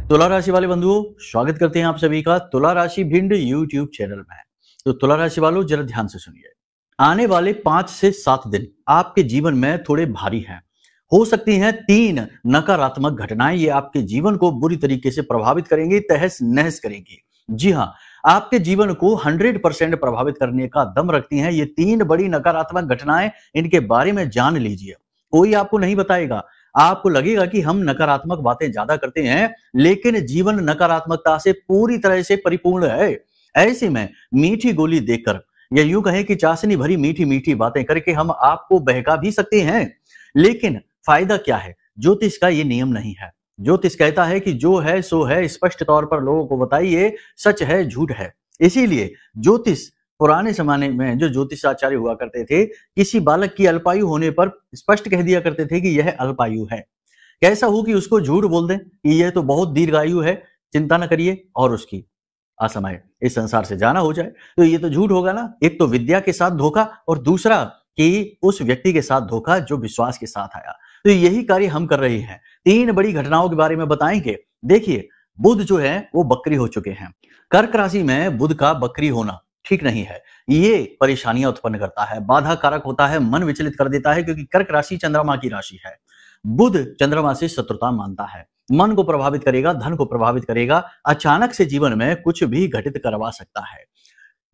तुला राशि वाले बंधुओं, स्वागत करते हैं आप सभी का तुला राशि भिंड यूट्यूब चैनल में। तो तुला राशि वालों, जरा ध्यान से सुनिए। आने वाले 5 से 7 दिन आपके जीवन में थोड़े भारी हैं। हो सकती हैं 3 नकारात्मक घटनाएं, ये आपके जीवन को बुरी तरीके से प्रभावित करेंगी, तहस नहस करेंगी। जी हाँ, आपके जीवन को 100% प्रभावित करने का दम रखती हैं ये 3 बड़ी नकारात्मक घटनाएं। इनके बारे में जान लीजिए। कोई आपको नहीं बताएगा। आपको लगेगा कि हम नकारात्मक बातें ज्यादा करते हैं, लेकिन जीवन नकारात्मकता से पूरी तरह से परिपूर्ण है। ऐसे में मीठी गोली देकर या यूं कहें कि चाशनी भरी मीठी मीठी बातें करके हम आपको बहका भी सकते हैं, लेकिन फायदा क्या है? ज्योतिष का ये नियम नहीं है। ज्योतिष कहता है कि जो है सो है, स्पष्ट तौर पर लोगों को बताइए, सच है झूठ है। इसीलिए ज्योतिष, पुराने जमाने में जो ज्योतिषाचार्य हुआ करते थे, किसी बालक की अल्पायु होने पर स्पष्ट कह दिया करते थे कि यह अल्पायु है। कैसा हो कि उसको झूठ बोल दें कि यह तो बहुत दीर्घायु है, चिंता न करिए, और उसकी असमय इस संसार से जाना हो जाए, तो ये तो झूठ होगा ना। एक तो विद्या के साथ धोखा, और दूसरा कि उस व्यक्ति के साथ धोखा जो विश्वास के साथ आया। तो यही कार्य हम कर रहे हैं। 3 बड़ी घटनाओं के बारे में बताएंगे। देखिए, बुध जो है वो बकरी हो चुके हैं। कर्क राशि में बुध का बकरी होना ठीक नहीं है। ये परेशानियां उत्पन्न करता है, बाधा कारक होता है, मन विचलित कर देता है, क्योंकि कर्क राशि चंद्रमा की राशि है। बुध चंद्रमा से शत्रुता मानता है, मन को प्रभावित करेगा, धन को प्रभावित करेगा, अचानक से जीवन में कुछ भी घटित करवा सकता है।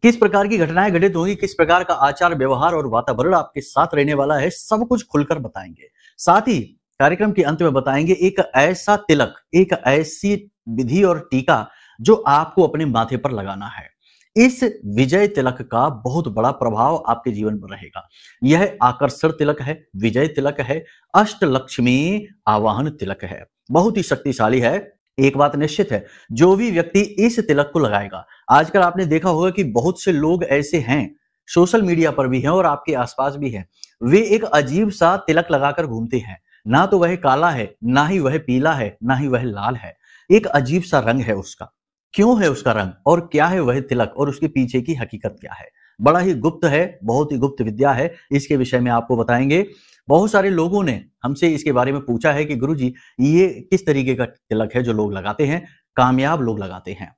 किस प्रकार की घटनाएं घटित होंगी, किस प्रकार का आचार व्यवहार और वातावरण आपके साथ रहने वाला है, सब कुछ खुलकर बताएंगे। साथ ही कार्यक्रम के अंत में बताएंगे एक ऐसा तिलक, एक ऐसी विधि और टीका जो आपको अपने माथे पर लगाना है। इस विजय तिलक का बहुत बड़ा प्रभाव आपके जीवन पर रहेगा। यह आकर्षण तिलक है, विजय तिलक है, अष्टलक्ष्मी आवाहन तिलक है, बहुत ही शक्तिशाली है। एक बात निश्चित है, जो भी व्यक्ति इस तिलक को लगाएगा, आजकल आपने देखा होगा कि बहुत से लोग ऐसे हैं, सोशल मीडिया पर भी हैं और आपके आसपास भी हैं, वे एक अजीब सा तिलक लगाकर घूमते हैं। ना तो वह काला है, ना ही वह पीला है, ना ही वह लाल है, एक अजीब सा रंग है उसका। क्यों है उसका रंग और क्या है वह तिलक और उसके पीछे की हकीकत क्या है? बड़ा ही गुप्त है, बहुत ही गुप्त विद्या है। इसके विषय में आपको बताएंगे। बहुत सारे लोगों ने हमसे इसके बारे में पूछा है कि गुरुजी, ये किस तरीके का तिलक है जो लोग लगाते हैं? कामयाब लोग लगाते हैं,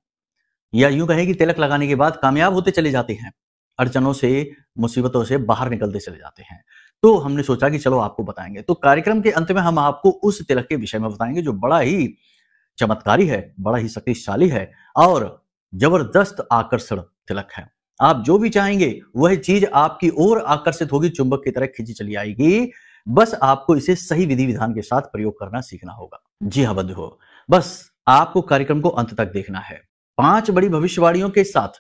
या यूं कहें कि तिलक लगाने के बाद कामयाब होते चले जाते हैं, अड़चनों से, मुसीबतों से बाहर निकलते चले जाते हैं। तो हमने सोचा कि चलो आपको बताएंगे। तो कार्यक्रम के अंत में हम आपको उस तिलक के विषय में बताएंगे जो बड़ा ही चमत्कारी है, बड़ा ही शक्तिशाली है और जबरदस्त आकर्षण तिलक है। आप जो भी चाहेंगे वह चीज आपकी ओर आकर्षित होगी, चुंबक की तरह खींची चली आएगी। बस आपको इसे सही विधि विधान के साथ प्रयोग करना सीखना होगा। जी हाँ बंधुओं, बस आपको कार्यक्रम को अंत तक देखना है। 5 बड़ी भविष्यवाणियों के साथ,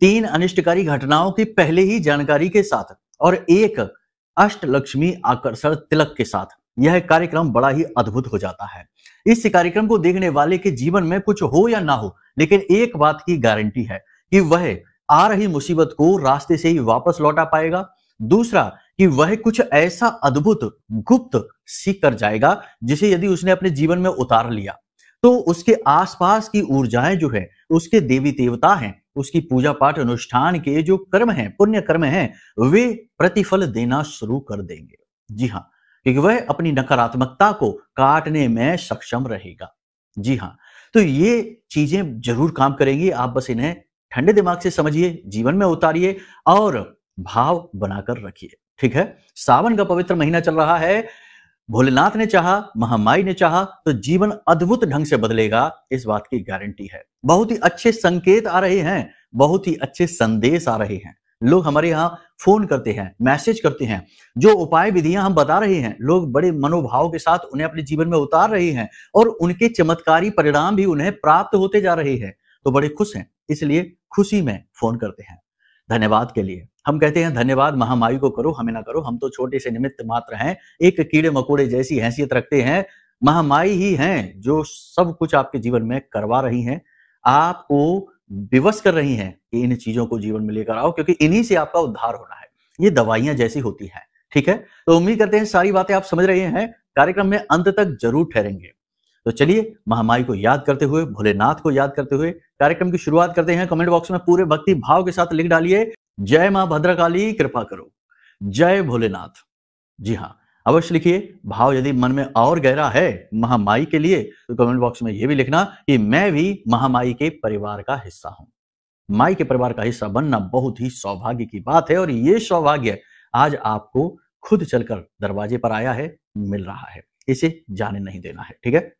3 अनिष्टकारी घटनाओं की पहले ही जानकारी के साथ और एक अष्टलक्ष्मी आकर्षण तिलक के साथ यह कार्यक्रम बड़ा ही अद्भुत हो जाता है। इस कार्यक्रम को देखने वाले के जीवन में कुछ हो या ना हो, लेकिन एक बात की गारंटी है कि वह आ रही मुसीबत को रास्ते से ही वापस लौटा पाएगा। दूसरा कि वह कुछ ऐसा अद्भुत गुप्त सीख कर जाएगा जिसे यदि उसने अपने जीवन में उतार लिया तो उसके आसपास की ऊर्जाएं जो है, उसके देवी देवता हैं, उसकी पूजा पाठ अनुष्ठान के जो कर्म हैं, पुण्य कर्म हैं, वे प्रतिफल देना शुरू कर देंगे। जी हाँ, क्योंकि वह अपनी नकारात्मकता को काटने में सक्षम रहेगा। जी हाँ, तो ये चीजें जरूर काम करेंगी। आप बस इन्हें ठंडे दिमाग से समझिए, जीवन में उतारिए और भाव बनाकर रखिए। ठीक है, सावन का पवित्र महीना चल रहा है। भोलेनाथ ने चाहा, महामाई ने चाहा तो जीवन अद्भुत ढंग से बदलेगा, इस बात की गारंटी है। बहुत ही अच्छे संकेत आ रहे हैं, बहुत ही अच्छे संदेश आ रहे हैं। लोग हमारे यहाँ फोन करते हैं, मैसेज करते हैं, जो उपाय विधियां हम बता रहे हैं, लोग बड़े मनोभाव के साथ उन्हें अपने जीवन में उतार रहे हैं और उनके चमत्कारी परिणाम भी उन्हें प्राप्त होते जा रहे हैं, तो बड़े खुश हैं, इसलिए खुशी में फोन करते हैं। धन्यवाद के लिए हम कहते हैं धन्यवाद महामाई को करो, हमें ना करो, हम तो छोटे से निमित्त मात्र हैं, एक कीड़े मकोड़े जैसी हैसियत रखते हैं। महामाई ही हैं जो सब कुछ आपके जीवन में करवा रही हैं, आपको विवश कर रही हैं कि इन चीजों को जीवन में लेकर आओ, क्योंकि इन्हीं से आपका उद्धार होना है। ये दवाइयां जैसी होती हैं। ठीक है, तो उम्मीद करते हैं सारी बातें आप समझ रहे हैं। कार्यक्रम में अंत तक जरूर ठहरेंगे। तो चलिए महामाई को याद करते हुए, भोलेनाथ को याद करते हुए कार्यक्रम की शुरुआत करते हैं। कमेंट बॉक्स में पूरे भक्ति भाव के साथ लिख डालिए, जय मां भद्रकाली कृपा करो, जय भोलेनाथ। जी हाँ, अवश्य लिखिए। भाव यदि मन में और गहरा है महामाई के लिए तो कमेंट बॉक्स में यह भी लिखना कि मैं भी महामाई के परिवार का हिस्सा हूं। माई के परिवार का हिस्सा बनना बहुत ही सौभाग्य की बात है और ये सौभाग्य आज आपको खुद चलकर दरवाजे पर आया है, मिल रहा है। इसे जाने नहीं देना है, ठीक है।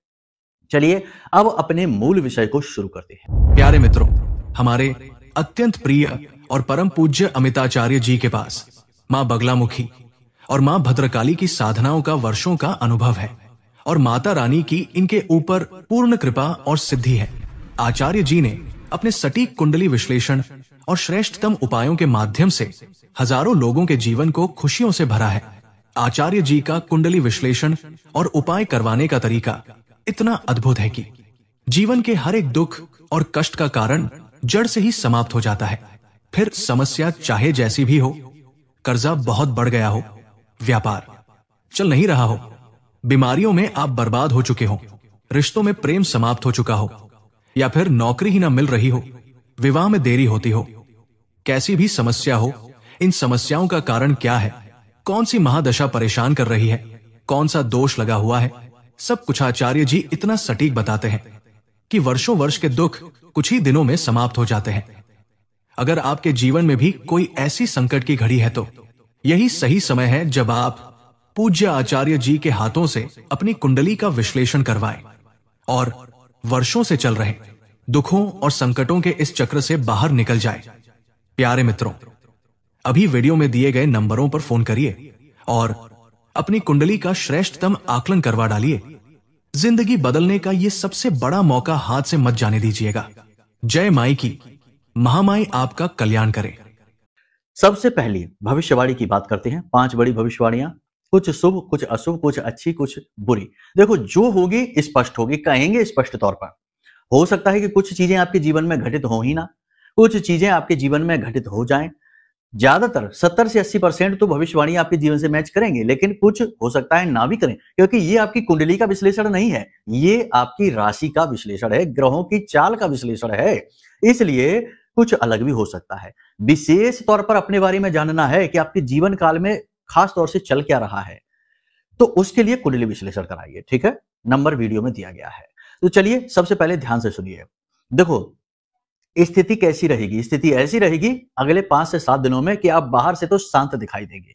चलिए अब अपने मूल विषय को शुरू करते हैं। प्यारे मित्रों, हमारे अत्यंत प्रिय और परम पूज्य अमिताचार्य जी के पास मां बगलामुखी और मां भद्रकाली की साधनाओं का वर्षों का अनुभव है और माता रानी की इनके ऊपर पूर्ण कृपा और सिद्धि है। आचार्य जी ने अपने सटीक कुंडली विश्लेषण और श्रेष्ठतम उपायों के माध्यम से हजारों लोगों के जीवन को खुशियों से भरा है। आचार्य जी का कुंडली विश्लेषण और उपाय करवाने का तरीका इतना अद्भुत है कि जीवन के हर एक दुख और कष्ट का कारण जड़ से ही समाप्त हो जाता है। फिर समस्या चाहे जैसी भी हो, कर्जा बहुत बढ़ गया हो, व्यापार चल नहीं रहा हो, बीमारियों में आप बर्बाद हो चुके हो, रिश्तों में प्रेम समाप्त हो चुका हो, या फिर नौकरी ही ना मिल रही हो, विवाह में देरी होती हो, कैसी भी समस्या हो, इन समस्याओं का कारण क्या है, कौन सी महादशा परेशान कर रही है, कौन सा दोष लगा हुआ है, सब कुछ आचार्य जी इतना सटीक बताते हैं कि वर्षों वर्ष के दुख कुछ ही दिनों में समाप्त हो जाते हैं। अगर आपके जीवन में भी कोई ऐसी संकट की घड़ी है तो यही सही समय है जब आप पूज्य आचार्य जी के हाथों से अपनी कुंडली का विश्लेषण करवाएं और वर्षों से चल रहे दुखों और संकटों के इस चक्र से बाहर निकल जाए। प्यारे मित्रों, अभी वीडियो में दिए गए नंबरों पर फोन करिए और अपनी कुंडली का श्रेष्ठतम आकलन करवा डालिए। जिंदगी बदलने का यह सबसे बड़ा मौका हाथ से मत जाने दीजिएगा। जय माई की, महामाई आपका कल्याण करे। सबसे पहले भविष्यवाणी की बात करते हैं। 5 बड़ी भविष्यवाणियां, कुछ शुभ, कुछ अशुभ, कुछ अच्छी, कुछ बुरी। देखो, जो होगी स्पष्ट होगी, कहेंगे स्पष्ट तौर पर। हो सकता है कि कुछ चीजें आपके जीवन में घटित हो ही ना, कुछ चीजें आपके जीवन में घटित हो जाएं। ज्यादातर 70 से 80% तो भविष्यवाणी आपके जीवन से मैच करेंगे, लेकिन कुछ हो सकता है ना भी करें, क्योंकि ये आपकी कुंडली का विश्लेषण नहीं है, ये आपकी राशि का विश्लेषण है, ग्रहों की चाल का विश्लेषण है। इसलिए कुछ अलग भी हो सकता है। विशेष तौर पर अपने बारे में जानना है कि आपके जीवन काल में खास तौर से चल क्या रहा है, तो उसके लिए कुंडली विश्लेषण कराइए, ठीक है। नंबर वीडियो में दिया गया है। तो चलिए सबसे पहले ध्यान से सुनिए। देखो, स्थिति कैसी रहेगी? स्थिति ऐसी रहेगी अगले 5 से 7 दिनों में कि आप बाहर से तो शांत दिखाई देंगे,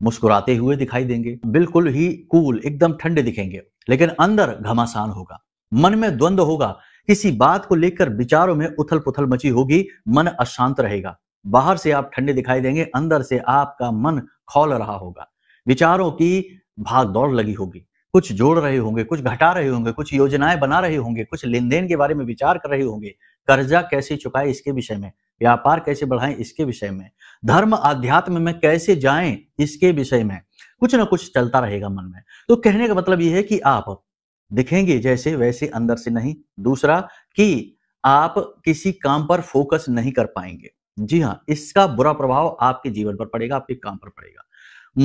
मुस्कुराते हुए दिखाई देंगे, बिल्कुल ही कूल, एकदम ठंडे दिखेंगे, लेकिन अंदर घमासान होगा, मन में द्वंद्व होगा, किसी बात को लेकर विचारों में उथल पुथल मची होगी, मन अशांत रहेगा। बाहर से आप ठंडे दिखाई देंगे, अंदर से आपका मन खौल रहा होगा, विचारों की भाग दौड़ लगी होगी, कुछ जोड़ रहे होंगे, कुछ घटा रहे होंगे, कुछ योजनाएं बना रहे होंगे, कुछ लेन देन के बारे में विचार कर रहे होंगे, कर्जा कैसे चुकाएं इसके विषय में, व्यापार कैसे बढ़ाएं इसके विषय में, धर्म आध्यात्म में कैसे जाएं इसके विषय में, कुछ ना कुछ चलता रहेगा मन में। तो कहने का मतलब यह है कि आप दिखेंगे जैसे वैसे, अंदर से नहीं। दूसरा कि आप किसी काम पर फोकस नहीं कर पाएंगे। जी हाँ, इसका बुरा प्रभाव आपके जीवन पर पड़ेगा, आपके काम पर पड़ेगा।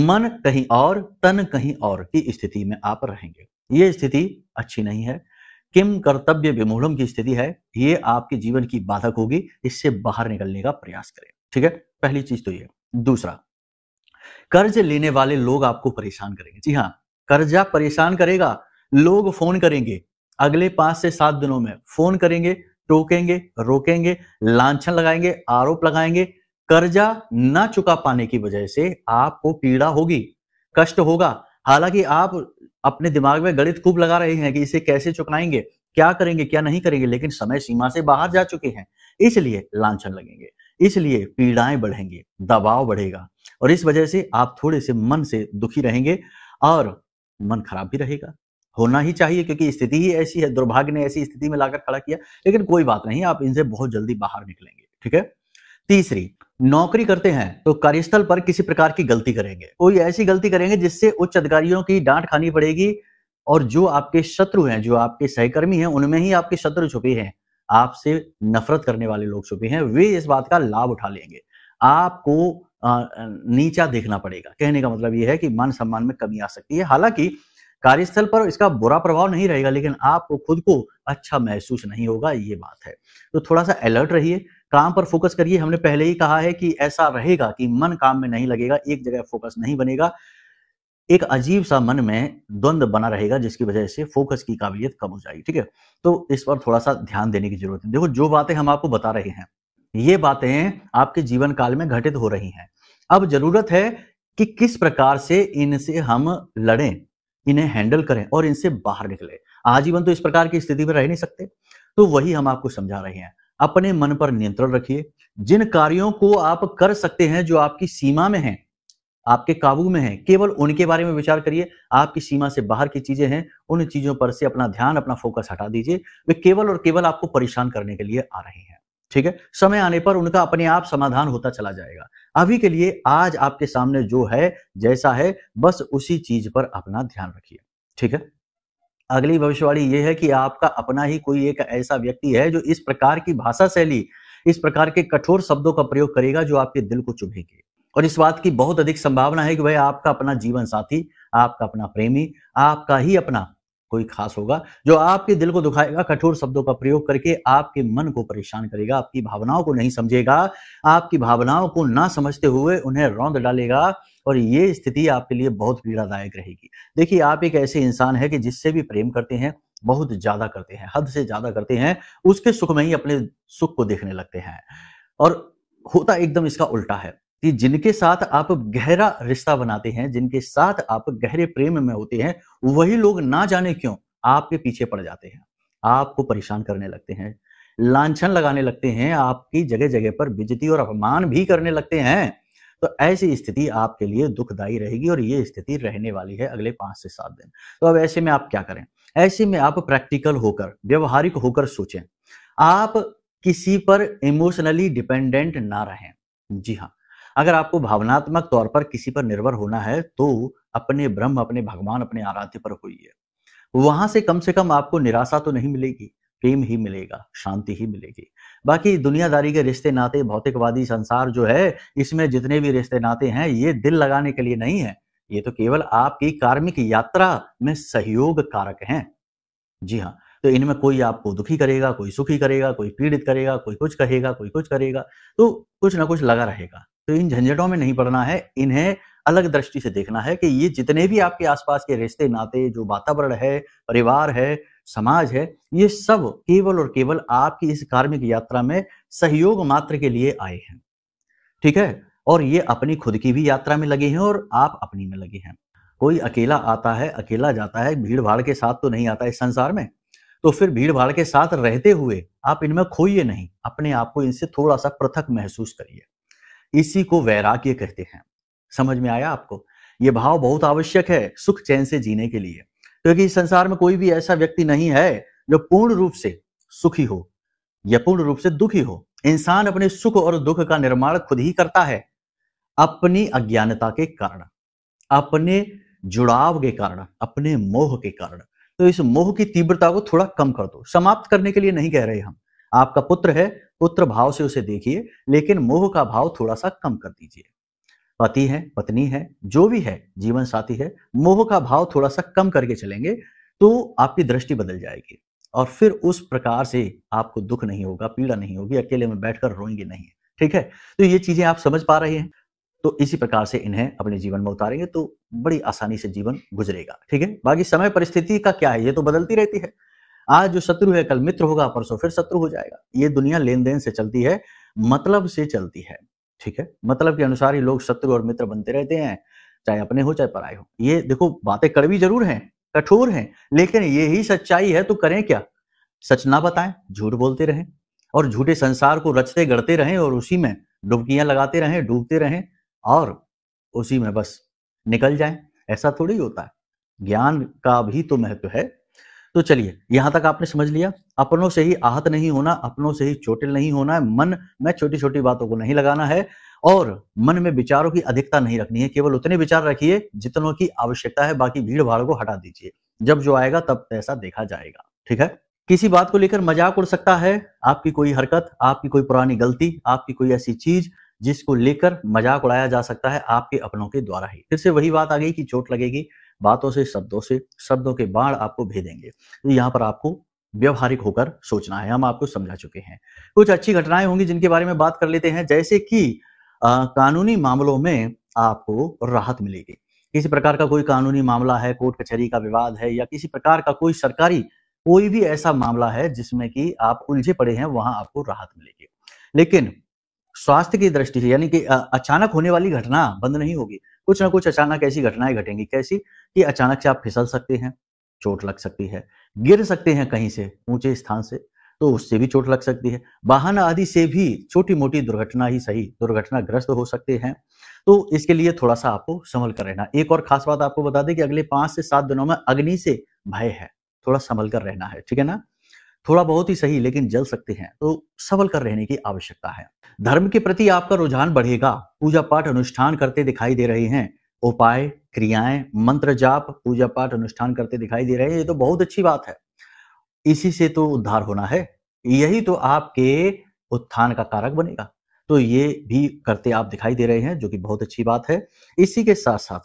मन कहीं और, तन कहीं और की स्थिति में आप रहेंगे। ये स्थिति अच्छी नहीं है। किम कर्तव्य विमूढ़म की स्थिति है, ये आपके जीवन की बाधक होगी। इससे बाहर निकलने का प्रयास करें, ठीक है। पहली चीज तो ये। दूसरा, कर्ज लेने वाले लोग आपको परेशान करेंगे। जी हाँ, कर्जा परेशान करेगा। लोग फोन करेंगे अगले 5 से 7 दिनों में, फोन करेंगे, टोकेंगे, रोकेंगे, लांछन लगाएंगे, आरोप लगाएंगे। कर्जा ना चुका पाने की वजह से आपको पीड़ा होगी, कष्ट होगा। हालांकि आप अपने दिमाग में गणित खूब लगा रहे हैं कि इसे कैसे चुकाएंगे, क्या करेंगे, क्या नहीं करेंगे, लेकिन समय सीमा से बाहर जा चुके हैं, इसलिए लांछन लगेंगे, इसलिए पीड़ाएं बढ़ेंगी, दबाव बढ़ेगा और इस वजह से आप थोड़े से मन से दुखी रहेंगे और मन खराब भी रहेगा। होना ही चाहिए क्योंकि स्थिति ही ऐसी है, दुर्भाग्य ने ऐसी स्थिति में लाकर खड़ा किया, लेकिन कोई बात नहीं, आप इनसे बहुत जल्दी बाहर निकलेंगे, ठीक है। तीसरी, नौकरी करते हैं तो कार्यस्थल पर किसी प्रकार की गलती करेंगे, कोई ऐसी गलती करेंगे जिससे उच्च अधिकारियों की डांट खानी पड़ेगी और जो आपके शत्रु हैं, जो आपके सहकर्मी हैं, उनमें ही आपके शत्रु छुपे हैं, आपसे नफरत करने वाले लोग छुपे हैं, वे इस बात का लाभ उठा लेंगे। आपको नीचा देखना पड़ेगा। कहने का मतलब यह है कि मान सम्मान में कमी आ सकती है। हालांकि कार्यस्थल पर इसका बुरा प्रभाव नहीं रहेगा, लेकिन आपको खुद को अच्छा महसूस नहीं होगा, ये बात है। तो थोड़ा सा अलर्ट रहिए, काम पर फोकस करिए। हमने पहले ही कहा है कि ऐसा रहेगा कि मन काम में नहीं लगेगा, एक जगह फोकस नहीं बनेगा। एक अजीब सा मन में द्वंद्व बना रहेगा, जिसकी वजह से फोकस की काबिलियत कम हो जाएगी। ठीक है, तो इस पर थोड़ा सा ध्यान देने की जरूरत है। देखो, जो बातें हम आपको बता रहे हैं, ये बातें आपके जीवन काल में घटित हो रही हैं। अब जरूरत है कि किस प्रकार से इनसे हम लड़ें, इन्हें हैंडल करें और इनसे बाहर निकले। आजीवन तो इस प्रकार की स्थिति में रह नहीं सकते, तो वही हम आपको समझा रहे हैं। अपने मन पर नियंत्रण रखिए। जिन कार्यों को आप कर सकते हैं, जो आपकी सीमा में हैं, आपके काबू में है, केवल उनके बारे में विचार करिए। आपकी सीमा से बाहर की चीजें हैं, उन चीजों पर से अपना ध्यान, अपना फोकस हटा दीजिए। वे केवल और केवल आपको परेशान करने के लिए आ रही हैं। ठीक है, समय आने पर उनका अपने आप समाधान होता चला जाएगा। अभी के लिए आज आपके सामने जो है, जैसा है, बस उसी चीज पर अपना ध्यान रखिए। ठीक है, अगली भविष्यवाणी यह है कि आपका अपना ही कोई एक ऐसा व्यक्ति है जो इस प्रकार की भाषा शैली, इस प्रकार के कठोर शब्दों का प्रयोग करेगा जो आपके दिल को चुभेंगे। और इस बात की बहुत अधिक संभावना है कि वह आपका अपना जीवन साथी, आपका अपना प्रेमी, आपका ही अपना कोई खास होगा, जो आपके दिल को दुखाएगा, कठोर शब्दों का प्रयोग करके आपके मन को परेशान करेगा, आपकी भावनाओं को नहीं समझेगा, आपकी भावनाओं को ना समझते हुए उन्हें रौंद डालेगा। और ये स्थिति आपके लिए बहुत पीड़ादायक रहेगी। देखिए, आप एक ऐसे इंसान है कि जिससे भी प्रेम करते हैं, बहुत ज्यादा करते हैं, हद से ज्यादा करते हैं, उसके सुख में ही अपने सुख को देखने लगते हैं। और होता एकदम इसका उल्टा है कि जिनके साथ आप गहरा रिश्ता बनाते हैं, जिनके साथ आप गहरे प्रेम में होते हैं, वही लोग ना जाने क्यों आपके पीछे पड़ जाते हैं, आपको परेशान करने लगते हैं, लांछन लगाने लगते हैं, आपकी जगह जगह पर बेइज्जती और अपमान भी करने लगते हैं। तो ऐसी स्थिति आपके लिए दुखदायी रहेगी और ये स्थिति रहने वाली है अगले 5 से 7 दिन। तो अब ऐसे में आप क्या करें? ऐसे में आप प्रैक्टिकल होकर, व्यवहारिक होकर सोचें। आप किसी पर इमोशनली डिपेंडेंट ना रहें। जी हाँ, अगर आपको भावनात्मक तौर पर किसी पर निर्भर होना है, तो अपने ब्रह्म, अपने भगवान, अपने आराध्य पर होइए। वहां से कम आपको निराशा तो नहीं मिलेगी, प्रेम ही मिलेगा, शांति ही मिलेगी। बाकी दुनियादारी के रिश्ते नाते, भौतिकवादी संसार जो है, इसमें जितने भी रिश्ते नाते हैं, ये दिल लगाने के लिए नहीं है। ये तो केवल आपकी कार्मिक यात्रा में सहयोग कारक हैं। जी हाँ, तो इनमें कोई आपको दुखी करेगा, कोई सुखी करेगा, कोई पीड़ित करेगा, कोई कुछ कहेगा, कोई कुछ करेगा, तो कुछ ना कुछ लगा रहेगा। तो इन झंझटों में नहीं पड़ना है, इन्हें अलग दृष्टि से देखना है कि ये जितने भी आपके आसपास के रिश्ते नाते, जो वातावरण है, परिवार है, समाज है, ये सब केवल और केवल आपकी इस कार्मिक यात्रा में सहयोग मात्र के लिए आए हैं। ठीक है, और ये अपनी खुद की भी यात्रा में लगे हैं और आप अपनी में लगे हैं। कोई अकेला आता है, अकेला जाता है, भीड़ भाड़ के साथ तो नहीं आता इस संसार में। तो फिर भीड़ भाड़ के साथ रहते हुए आप इनमें खोइए नहीं, अपने आप को इनसे थोड़ा सा पृथक महसूस करिए। इसी को वैराग्य कहते हैं। समझ में आया आपको? ये भाव बहुत आवश्यक है सुख चैन से जीने के लिए, क्योंकि इस संसार में कोई भी ऐसा व्यक्ति नहीं है जो पूर्ण रूप से सुखी हो या पूर्ण रूप से दुखी हो। इंसान अपने सुख और दुख का निर्माण खुद ही करता है, अपनी अज्ञानता के कारण, अपने जुड़ाव के कारण, अपने मोह के कारण। तो इस मोह की तीव्रता को थोड़ा कम कर दो। समाप्त करने के लिए नहीं कह रहे हम। आपका पुत्र है, पुत्र भाव से उसे देखिए, लेकिन मोह का भाव थोड़ा सा कम कर दीजिए। पति है, पत्नी है, जो भी है, जीवन साथी है, मोह का भाव थोड़ा सा कम करके चलेंगे तो आपकी दृष्टि बदल जाएगी और फिर उस प्रकार से आपको दुख नहीं होगा, पीड़ा नहीं होगी, अकेले में बैठकर रोएंगे नहीं। ठीक है, तो ये चीजें आप समझ पा रहे हैं। तो इसी प्रकार से इन्हें अपने जीवन में उतारेंगे तो बड़ी आसानी से जीवन गुजरेगा। ठीक है, बाकी समय परिस्थिति का क्या है, ये तो बदलती रहती है। आज जो शत्रु है कल मित्र होगा, परसों फिर शत्रु हो जाएगा। ये दुनिया लेन देन से चलती है, मतलब से चलती है। ठीक है, मतलब के अनुसार ही लोग शत्रु और मित्र बनते रहते हैं, चाहे अपने हो चाहे पराए हो। ये देखो, बातें कड़वी जरूर हैं, कठोर हैं, लेकिन यही सच्चाई है। तो करें क्या? सच ना बताएं, झूठ बोलते रहें और झूठे संसार को रचते गढ़ते रहें और उसी में डुबकियां लगाते रहें, डूबते रहें और उसी में बस निकल जाएं। ऐसा थोड़ी होता है। ज्ञान का भी तो महत्व है। तो चलिए, यहां तक आपने समझ लिया। अपनों से ही आहत नहीं होना, अपनों से ही चोटिल नहीं होना है, मन में छोटी छोटी बातों को नहीं लगाना है और मन में विचारों की अधिकता नहीं रखनी है। केवल उतने विचार रखिए जितनों की आवश्यकता है, बाकी भीड़ भाड़ को हटा दीजिए। जब जो आएगा तब ऐसा देखा जाएगा। ठीक है, किसी बात को लेकर मजाक उड़ सकता है, आपकी कोई हरकत, आपकी कोई पुरानी गलती, आपकी कोई ऐसी चीज जिसको लेकर मजाक उड़ाया जा सकता है आपके अपनों के द्वारा ही। फिर से वही बात आ गई कि चोट लगेगी, बातों से, शब्दों के बाण आपको भेदेंगे। तो यहाँ पर आपको व्यवहारिक होकर सोचना है। हम आपको समझा चुके हैं। कुछ अच्छी घटनाएं होंगी जिनके बारे में बात कर लेते हैं, जैसे कि कानूनी मामलों में आपको राहत मिलेगी। किसी प्रकार का कोई कानूनी मामला है, कोर्ट कचहरी का विवाद है, या किसी प्रकार का कोई सरकारी कोई भी ऐसा मामला है जिसमें कि आप उलझे पड़े हैं, वहां आपको राहत मिलेगी। लेकिन स्वास्थ्य की दृष्टि से यानी कि अचानक होने वाली घटना बंद नहीं होगी। कुछ ना कुछ अचानक ऐसी घटनाएं घटेंगी। कैसी? कि अचानक से आप फिसल सकते हैं, चोट लग सकती है, गिर सकते हैं कहीं से ऊंचे स्थान से, तो उससे भी चोट लग सकती है। वाहन आदि से भी छोटी मोटी दुर्घटना ही सही दुर्घटनाग्रस्त हो सकते हैं। तो इसके लिए थोड़ा सा आपको संभल कर रहना। एक और खास बात आपको बता दें कि अगले 5 से 7 दिनों में अग्नि से भय है, थोड़ा संभल कर रहना है, ठीक है ना? थोड़ा बहुत ही सही, लेकिन जल सकते हैं, तो संभल कर रहने की आवश्यकता है। धर्म के प्रति आपका रुझान बढ़ेगा। पूजा पाठ अनुष्ठान करते दिखाई दे रहे हैं। उपाय, क्रियाएं, मंत्र जाप, पूजा पाठ अनुष्ठान करते दिखाई दे रहे हैं, ये तो बहुत अच्छी बात है। इसी से तो उद्धार होना है, यही तो आपके उत्थान का कारक बनेगा। तो ये भी करते आप दिखाई दे रहे हैं, जो कि बहुत अच्छी बात है। इसी के साथ साथ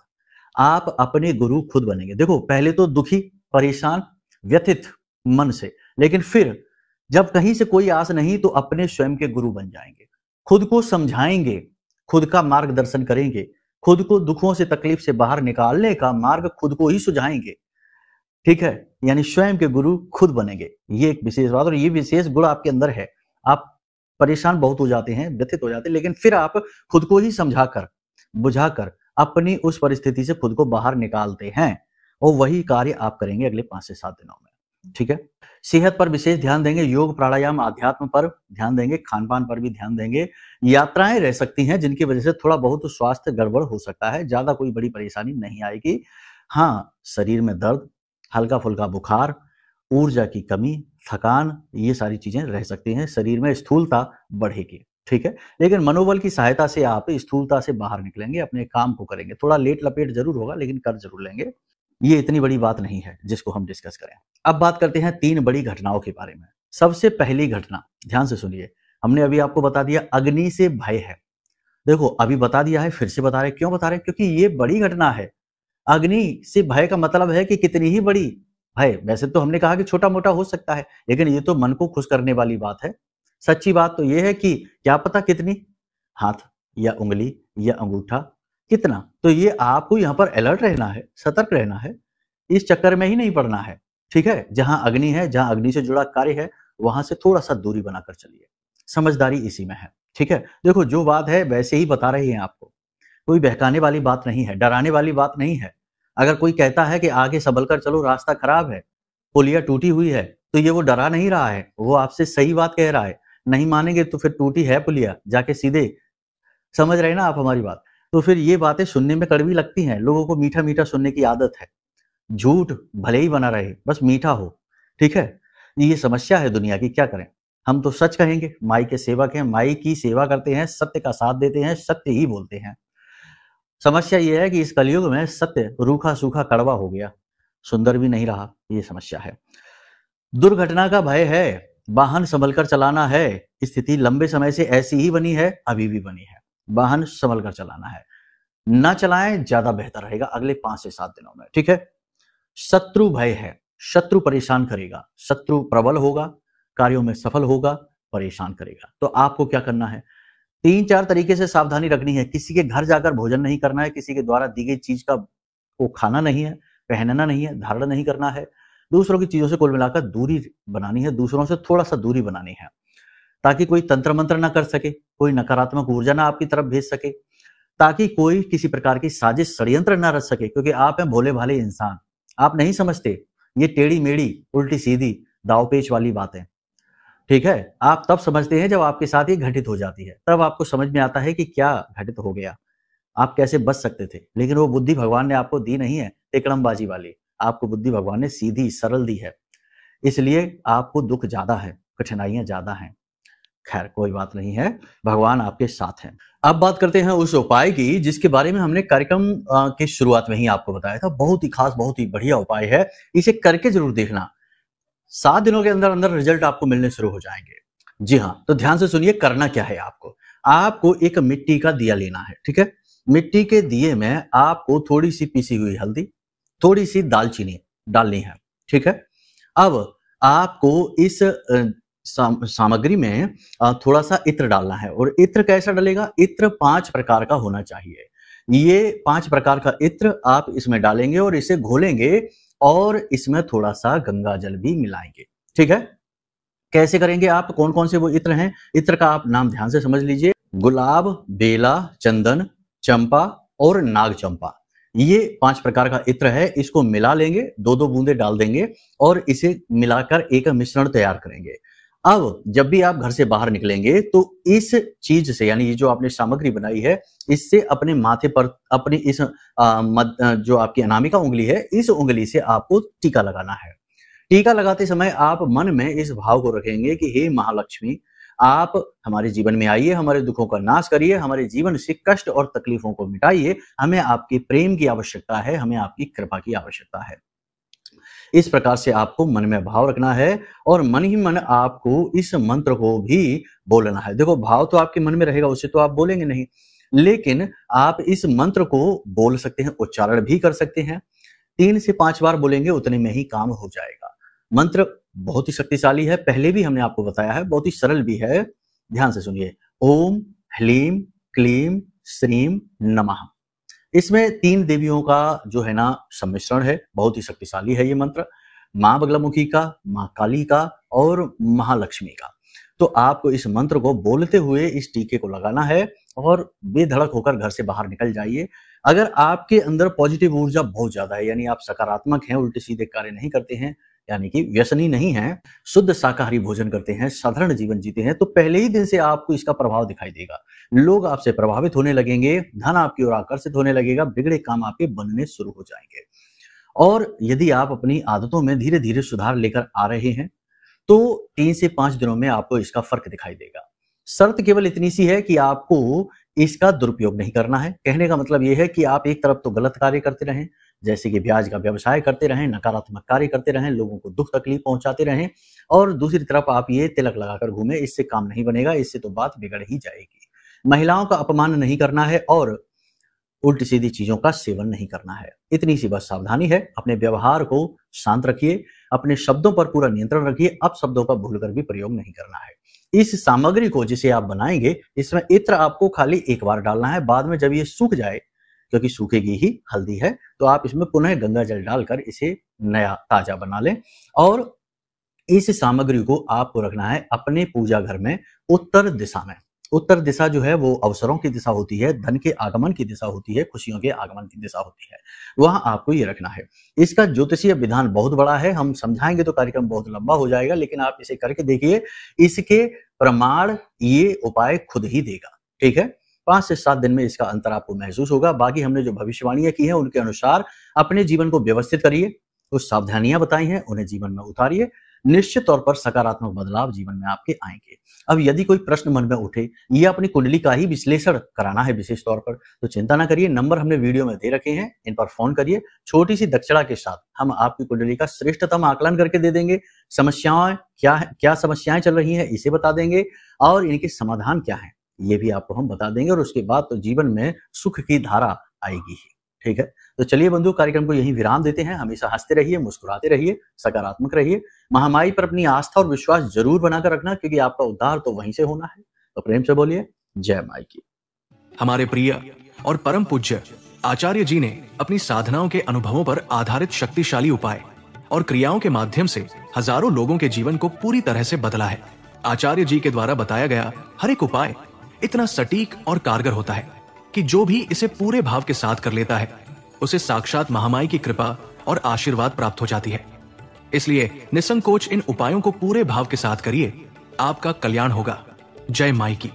आप अपने गुरु खुद बनेंगे। देखो, पहले तो दुखी, परेशान, व्यथित मन से, लेकिन फिर जब कहीं से कोई आस नहीं तो अपने स्वयं के गुरु बन जाएंगे। खुद को समझाएंगे, खुद का मार्गदर्शन करेंगे, खुद को दुखों से, तकलीफ से बाहर निकालने का मार्ग खुद को ही सुझाएंगे। ठीक है? यानी स्वयं के गुरु खुद बनेंगे। ये एक विशेष बात, और ये विशेष गुण आपके अंदर है। आप परेशान बहुत हो जाते हैं, व्यथित हो जाते हैं, लेकिन फिर आप खुद को ही समझाकर, बुझाकर अपनी उस परिस्थिति से खुद को बाहर निकालते हैं, और वही कार्य आप करेंगे अगले 5 से 7 दिनों में। ठीक है? सेहत पर विशेष ध्यान देंगे, योग, प्राणायाम, आध्यात्म पर ध्यान देंगे, खान पान पर भी ध्यान देंगे। यात्राएं रह सकती हैं जिनकी वजह से थोड़ा बहुत स्वास्थ्य गड़बड़ हो सकता है, ज्यादा कोई बड़ी परेशानी नहीं आएगी। हाँ, शरीर में दर्द, हल्का फुल्का बुखार, ऊर्जा की कमी, थकान, ये सारी चीजें रह सकती हैं। शरीर में स्थूलता बढ़ेगी। ठीक है? लेकिन मनोबल की सहायता से आप स्थूलता से बाहर निकलेंगे, अपने काम को करेंगे। थोड़ा लेट लपेट जरूर होगा, लेकिन कर जरूर लेंगे। ये इतनी बड़ी बात नहीं है जिसको हम डिस्कस करें। अब बात करते हैं 3 बड़ी घटनाओं के बारे में। सबसे पहली घटना, ध्यान से सुनिए। हमने अभी आपको बता दिया अग्नि से भय है। देखो, अभी बता दिया है, फिर से बता रहे। क्यों बता रहे? क्योंकि ये बड़ी घटना है। अग्नि से भय का मतलब है कि कितनी ही बड़ी भय। वैसे तो हमने कहा कि छोटा मोटा हो सकता है, लेकिन ये तो मन को खुश करने वाली बात है। सच्ची बात तो ये है कि क्या पता कितनी, हाथ या उंगली या अंगूठा, कितना। तो ये आपको यहाँ पर अलर्ट रहना है, सतर्क रहना है, इस चक्कर में ही नहीं पड़ना है। ठीक है? जहां अग्नि है, जहां अग्नि से जुड़ा कार्य है, वहां से थोड़ा सा दूरी बनाकर चलिए। समझदारी इसी में है। ठीक है? देखो, जो बात है वैसे ही बता रहे हैं आपको, कोई बहकाने वाली बात नहीं है, डराने वाली बात नहीं है। अगर कोई कहता है कि आगे संभल कर चलो, रास्ता खराब है, पुलिया टूटी हुई है, तो ये वो डरा नहीं रहा है, वो आपसे सही बात कह रहा है। नहीं मानेंगे तो फिर टूटी है पुलिया, जाके सीधे, समझ रहे ना आप हमारी बात? तो फिर ये बातें सुनने में कड़वी लगती हैं, लोगों को मीठा मीठा सुनने की आदत है। झूठ भले ही बना रहे, बस मीठा हो। ठीक है? ये समस्या है दुनिया की, क्या करें? हम तो सच कहेंगे, माई के सेवक हैं, माई की सेवा करते हैं, सत्य का साथ देते हैं, सत्य ही बोलते हैं। समस्या यह है कि इस कलयुग में सत्य रूखा सूखा कड़वा हो गया, सुंदर भी नहीं रहा। ये समस्या है। दुर्घटना का भय है, वाहन संभल कर चलाना है। स्थिति लंबे समय से ऐसी ही बनी है, अभी भी बनी है। वाहन संभल कर चलाना है, ना चलाएं, ज्यादा बेहतर रहेगा अगले 5 से 7 दिनों में। ठीक है? शत्रु भय है, शत्रु परेशान करेगा, शत्रु प्रबल होगा, कार्यों में सफल होगा, परेशान करेगा। तो आपको क्या करना है? 3-4 तरीके से सावधानी रखनी है। किसी के घर जाकर भोजन नहीं करना है, किसी के द्वारा दी गई चीज का को खाना नहीं है, पहनना नहीं है, धारण नहीं करना है। दूसरों की चीजों से कुल मिलाकर दूरी बनानी है, दूसरों से थोड़ा सा दूरी बनानी है, ताकि कोई तंत्र मंत्र ना कर सके, कोई नकारात्मक ऊर्जा ना आपकी तरफ भेज सके, ताकि कोई किसी प्रकार की साजिश षड्यंत्र ना रच सके। क्योंकि आप हैं भोले भाले इंसान, आप नहीं समझते ये टेढ़ी मेढ़ी उल्टी सीधी दावपेच वाली बातें। ठीक है? आप तब समझते हैं जब आपके साथ ये घटित हो जाती है, तब आपको समझ में आता है कि क्या घटित हो गया, आप कैसे बच सकते थे। लेकिन वो बुद्धि भगवान ने आपको दी नहीं है तिकड़मबाजी वाली, आपको बुद्धि भगवान ने सीधी सरल दी है, इसलिए आपको दुख ज्यादा है, कठिनाइयां ज्यादा हैं। खैर, कोई बात नहीं है, भगवान आपके साथ हैं। अब बात करते हैं उस उपाय की जिसके बारे में हमने कार्यक्रम की शुरुआत में ही आपको बताया था। बहुत ही खास, बहुत ही बढ़िया उपाय है, इसे करके जरूर देखना। 7 दिनों के अंदर अंदर रिजल्ट आपको मिलने शुरू हो जाएंगे। जी हाँ, तो ध्यान से सुनिए, करना क्या है आपको। आपको एक मिट्टी का दिया लेना है। ठीक है? मिट्टी के दिए में आपको थोड़ी सी पीसी हुई हल्दी, थोड़ी सी दालचीनी डालनी है। ठीक है? अब आपको इस सामग्री में थोड़ा सा इत्र डालना है। और इत्र कैसा डलेगा? इत्र 5 प्रकार का होना चाहिए। ये 5 प्रकार का इत्र आप इसमें डालेंगे और इसे घोलेंगे और इसमें थोड़ा सा गंगा जल भी मिलाएंगे। ठीक है, कैसे करेंगे आप, कौन कौन से वो इत्र हैं, इत्र का आप नाम ध्यान से समझ लीजिए। गुलाब, बेला, चंदन, चंपा और नाग चंपा, ये 5 प्रकार का इत्र है। इसको मिला लेंगे, 2-2 बूंदे डाल देंगे और इसे मिलाकर एक मिश्रण तैयार करेंगे। अब जब भी आप घर से बाहर निकलेंगे तो इस चीज से, यानी ये जो आपने सामग्री बनाई है, इससे अपने माथे पर अपनी इस जो आपकी अनामिका उंगली है, इस उंगली से आपको टीका लगाना है। टीका लगाते समय आप मन में इस भाव को रखेंगे कि हे महालक्ष्मी, आप हमारे जीवन में आइए, हमारे दुखों का नाश करिए, हमारे जीवन से कष्ट और तकलीफों को मिटाइए, हमें आपके प्रेम की आवश्यकता है, हमें आपकी कृपा की आवश्यकता है। इस प्रकार से आपको मन में भाव रखना है और मन ही मन आपको इस मंत्र को भी बोलना है। देखो, भाव तो आपके मन में रहेगा, उसे तो आप बोलेंगे नहीं, लेकिन आप इस मंत्र को बोल सकते हैं, उच्चारण भी कर सकते हैं। 3 से 5 बार बोलेंगे, उतने में ही काम हो जाएगा। मंत्र बहुत ही शक्तिशाली है, पहले भी हमने आपको बताया है, बहुत ही सरल भी है। ध्यान से सुनिए। ओम ह्लीम क्लीम श्रीम नमः। इसमें 3 देवियों का जो है ना सम्मिश्रण है, बहुत ही शक्तिशाली है ये मंत्र। माँ बगलामुखी का, माँ काली का और महालक्ष्मी का। तो आपको इस मंत्र को बोलते हुए इस टीके को लगाना है और बेधड़क होकर घर से बाहर निकल जाइए। अगर आपके अंदर पॉजिटिव ऊर्जा बहुत ज्यादा है, यानी आप सकारात्मक हैं, उल्टे सीधे कार्य नहीं करते हैं, यानी कि व्यसनी नहीं हैं, शुद्ध शाकाहारी भोजन करते हैं, साधारण जीवन जीते हैं, तो पहले ही दिन से आपको इसका प्रभाव दिखाई देगा। लोग आपसे प्रभावित होने लगेंगे, धन आपकी ओर आकर्षित होने लगेगा, बिगड़े काम आपके बनने शुरू हो जाएंगे। और यदि आप अपनी आदतों में धीरे धीरे सुधार लेकर आ रहे हैं तो 3 से 5 दिनों में आपको इसका फर्क दिखाई देगा। शर्त केवल इतनी सी है कि आपको इसका दुरुपयोग नहीं करना है। कहने का मतलब यह है कि आप एक तरफ तो गलत कार्य करते रहें, जैसे कि ब्याज का व्यवसाय करते रहें, नकारात्मक कार्य करते रहें, लोगों को दुख तकलीफ पहुंचाते रहें, और दूसरी तरफ आप ये तिलक लगाकर घूमें, इससे काम नहीं बनेगा, इससे तो बात बिगड़ ही जाएगी। महिलाओं का अपमान नहीं करना है और उल्टी सीधी चीजों का सेवन नहीं करना है। इतनी सी बस सावधानी है। अपने व्यवहार को शांत रखिए, अपने शब्दों पर पूरा नियंत्रण रखिए, अब शब्दों का भूलकर भी प्रयोग नहीं करना है। इस सामग्री को जिसे आप बनाएंगे, इसमें इत्र आपको खाली एक बार डालना है, बाद में जब ये सूख जाए, क्योंकि सूखेगी ही हल्दी है, तो आप इसमें पुनः गंगा जल डालकर इसे नया ताजा बना लें। और इस सामग्री को आपको रखना है अपने पूजा घर में उत्तर दिशा में। उत्तर दिशा जो है वो अवसरों की दिशा होती है, धन के आगमन की दिशा होती है, खुशियों के आगमन की दिशा होती है, वहां आपको ये रखना है। इसका ज्योतिषीय विधान बहुत बड़ा है, हम समझाएंगे तो कार्यक्रम बहुत लंबा हो जाएगा, लेकिन आप इसे करके देखिए, इसके प्रमाण ये उपाय खुद ही देगा। ठीक है, 5 से 7 दिन में इसका अंतर आपको महसूस होगा। बाकी हमने जो भविष्यवाणियां की हैं उनके अनुसार अपने जीवन को व्यवस्थित करिए, कुछ सावधानियां बताई हैं उन्हें जीवन में उतारिए, निश्चित तौर पर सकारात्मक बदलाव जीवन में आपके आएंगे। अब यदि कोई प्रश्न मन में उठे, ये अपनी कुंडली का ही विश्लेषण कराना है विशेष तौर पर, तो चिंता ना करिए, नंबर हमने वीडियो में दे रखे हैं, इन पर फोन करिए। छोटी सी दक्षिणा के साथ हम आपकी कुंडली का श्रेष्ठतम आकलन करके दे देंगे। समस्याएं क्या समस्याएं चल रही हैं इसे बता देंगे, और इनके समाधान क्या है ये भी आपको हम बता देंगे, और उसके बाद तो जीवन में सुख की धारा आएगी ही। ठीक है, तो चलिए बंधु, कार्यक्रम को यहीं विराम देते हैं। हमेशा हंसते रहिए, मुस्कुराते रहिए, सकारात्मक रहिए, महामाई पर अपनी आस्था और विश्वास जरूर बनाकर रखना, क्योंकि आपका उद्धार तो वहीं से होना है। तो प्रेम से बोलिए जय माई की। हमारे प्रिय और परम पूज्य आचार्य जी ने अपनी साधनाओं के अनुभवों पर आधारित शक्तिशाली उपाय और क्रियाओं के माध्यम से हजारों लोगों के जीवन को पूरी तरह से बदला है। आचार्य जी के द्वारा बताया गया हर एक उपाय इतना सटीक और कारगर होता है कि जो भी इसे पूरे भाव के साथ कर लेता है, उसे साक्षात महामाई की कृपा और आशीर्वाद प्राप्त हो जाती है। इसलिए निसंकोच इन उपायों को पूरे भाव के साथ करिए, आपका कल्याण होगा। जय माई की।